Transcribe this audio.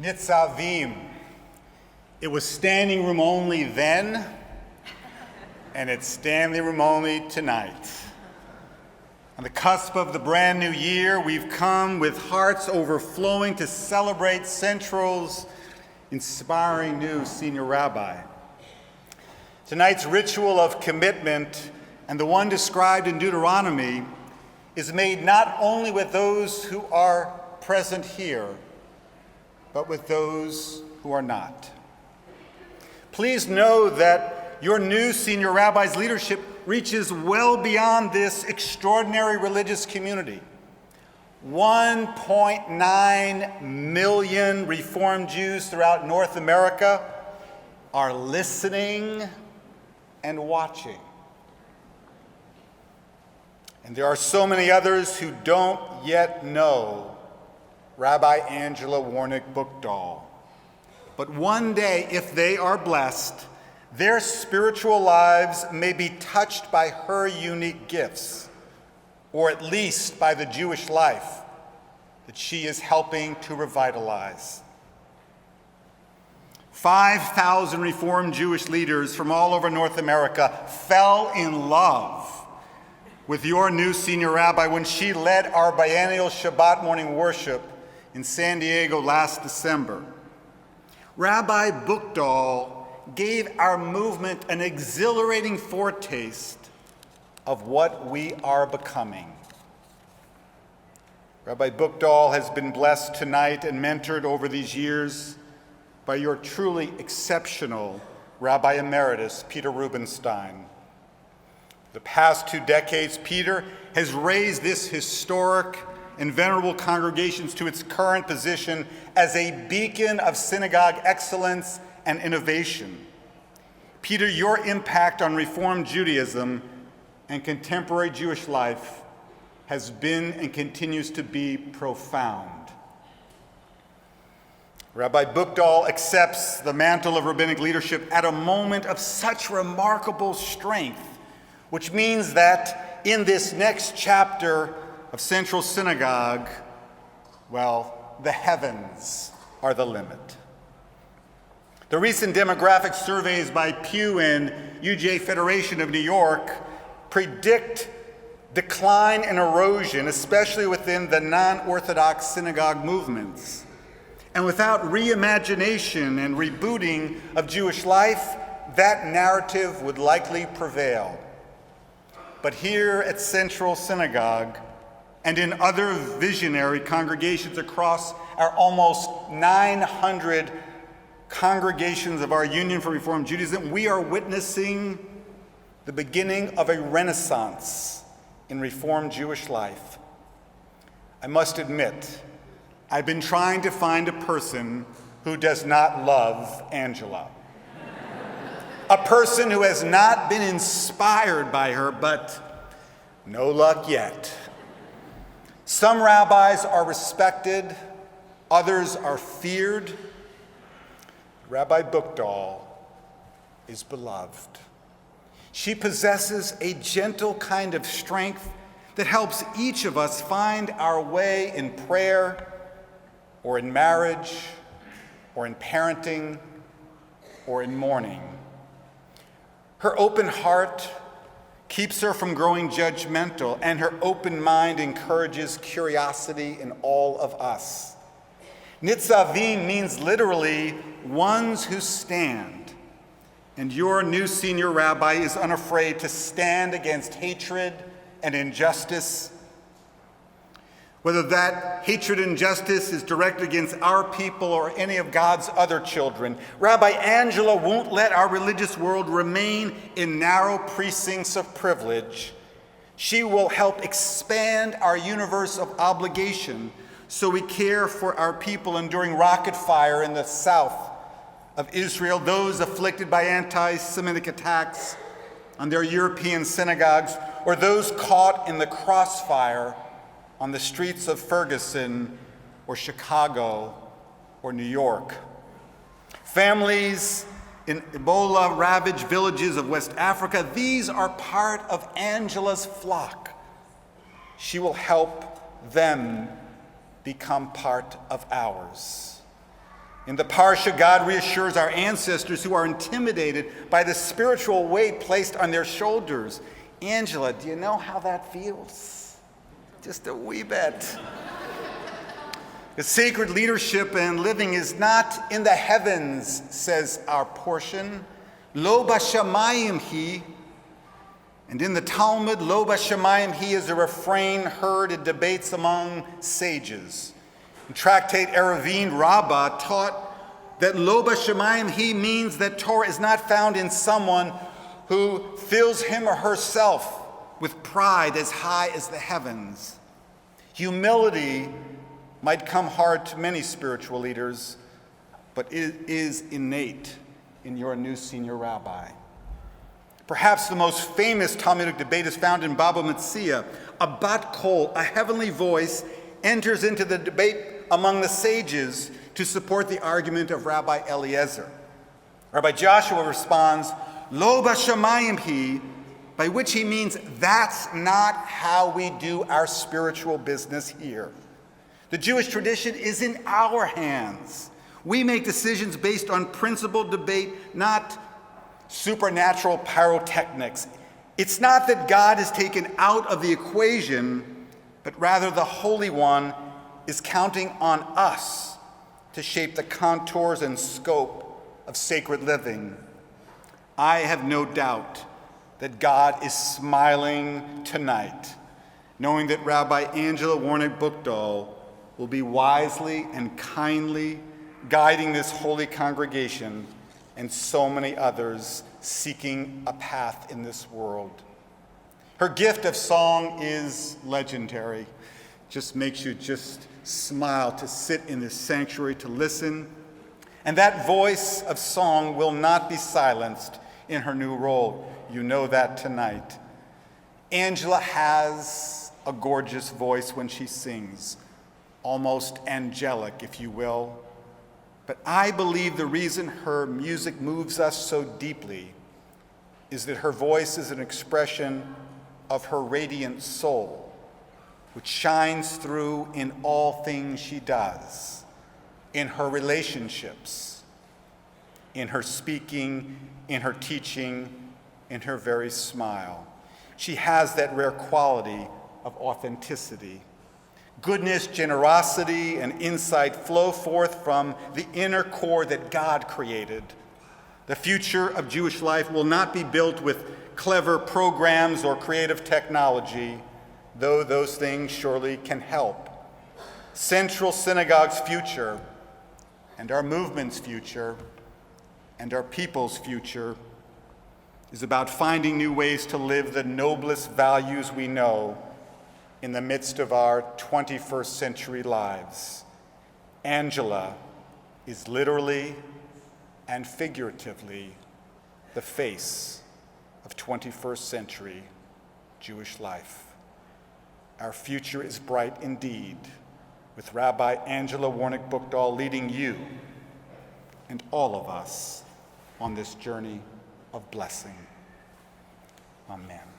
Nitzavim. It was standing room only then, and it's standing room only tonight. On the cusp of the brand new year, we've come with hearts overflowing to celebrate Central's inspiring new senior rabbi. Tonight's ritual of commitment, and the one described in Deuteronomy, is made not only with those who are present here, but with those who are not. Please know that your new senior rabbi's leadership reaches well beyond this extraordinary religious community. 1.9 million Reformed Jews throughout North America are listening and watching. And there are so many others who don't yet know Rabbi Angela Warnick Buchdahl. But one day, if they are blessed, their spiritual lives may be touched by her unique gifts, or at least by the Jewish life that she is helping to revitalize. 5,000 Reformed Jewish leaders from all over North America fell in love with your new senior rabbi when she led our biennial Shabbat morning worship in San Diego last December. Rabbi Buchdahl gave our movement an exhilarating foretaste of what we are becoming. Rabbi Buchdahl has been blessed tonight and mentored over these years by your truly exceptional Rabbi Emeritus, Peter Rubenstein. The past 2 decades, Peter has raised this historic and venerable congregations to its current position as a beacon of synagogue excellence and innovation. Peter, your impact on Reformed Judaism and contemporary Jewish life has been and continues to be profound. Rabbi Buchdahl accepts the mantle of rabbinic leadership at a moment of such remarkable strength, which means that in this next chapter of Central Synagogue, well, the heavens are the limit. The recent demographic surveys by Pew and UJ Federation of New York predict decline and erosion, especially within the non-Orthodox synagogue movements. And without reimagination and rebooting of Jewish life, that narrative would likely prevail. But here at Central Synagogue, and in other visionary congregations across our almost 900 congregations of our Union for Reformed Judaism, we are witnessing the beginning of a renaissance in Reformed Jewish life. I must admit, I've been trying to find a person who does not love Angela. A person who has not been inspired by her, but no luck yet. Some rabbis are respected, others are feared. Rabbi Buchdahl is beloved. She possesses a gentle kind of strength that helps each of us find our way in prayer, or in marriage, or in parenting, or in mourning. Her open heart keeps her from growing judgmental, and her open mind encourages curiosity in all of us. Nitzavim means literally ones who stand, and your new senior rabbi is unafraid to stand against hatred and injustice. Whether that hatred and injustice is directed against our people or any of God's other children, Rabbi Angela won't let our religious world remain in narrow precincts of privilege. She will help expand our universe of obligation so we care for our people enduring rocket fire in the south of Israel, those afflicted by anti-Semitic attacks on their European synagogues, or those caught in the crossfire on the streets of Ferguson or Chicago or New York. Families in Ebola-ravaged villages of West Africa, these are part of Angela's flock. She will help them become part of ours. In the Parsha, God reassures our ancestors who are intimidated by the spiritual weight placed on their shoulders. Angela, do you know how that feels? Just a wee bit. The sacred leadership and living is not in the heavens, says our portion. Lo b'shamayim hi. And in the Talmud, lo b'shamayim hi is a refrain heard in debates among sages. In Tractate Eruvin, Rabbi taught that lo b'shamayim hi means that Torah is not found in someone who fills him or herself with pride as high as the heavens. Humility might come hard to many spiritual leaders, but it is innate in your new senior rabbi. Perhaps the most famous Talmudic debate is found in Baba Metzia. A bat kol, a heavenly voice, enters into the debate among the sages to support the argument of Rabbi Eliezer. Rabbi Joshua responds, Lo b'shamayim hi, by which he means that's not how we do our spiritual business here. The Jewish tradition is in our hands. We make decisions based on principled debate, not supernatural pyrotechnics. It's not that God is taken out of the equation, but rather the Holy One is counting on us to shape the contours and scope of sacred living. I have no doubt that God is smiling tonight, knowing that Rabbi Angela Warnick Buchdahl will be wisely and kindly guiding this holy congregation and so many others seeking a path in this world. Her gift of song is legendary. Just makes you just smile to sit in this sanctuary to listen. And that voice of song will not be silenced in her new role. You know that tonight. Angela has a gorgeous voice when she sings, almost angelic, if you will. But I believe the reason her music moves us so deeply is that her voice is an expression of her radiant soul, which shines through in all things she does, in her relationships, in her speaking, in her teaching, in her very smile. She has that rare quality of authenticity. Goodness, generosity, and insight flow forth from the inner core that God created. The future of Jewish life will not be built with clever programs or creative technology, though those things surely can help. Central Synagogue's future, and our movement's future, and our people's future is about finding new ways to live the noblest values we know in the midst of our 21st century lives. Angela is literally and figuratively the face of 21st century Jewish life. Our future is bright indeed, with Rabbi Angela Warnick Buchdahl leading you and all of us on this journey of blessing. Amen.